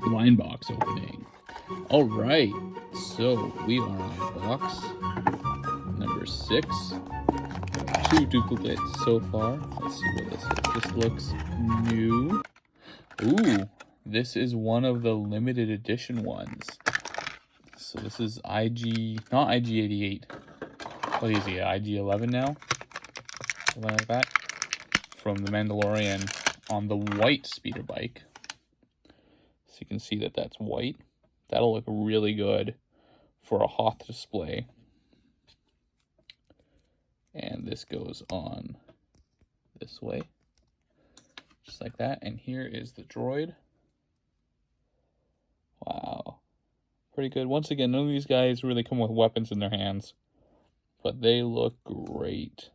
blind box opening. All right, so we are on box number 6. 2 duplicates so far. Let's see what this is. This looks new. Ooh, this is one of the limited edition ones. So this is not IG-88. What is he, IG-11 now? Something like that. From The Mandalorian on the white speeder bike. So you can see that that's white. That'll look really good for a Hoth display. And this goes on this way, just like that. And here is the droid. Wow, pretty good. Once again, none of these guys really come with weapons in their hands, but they look great.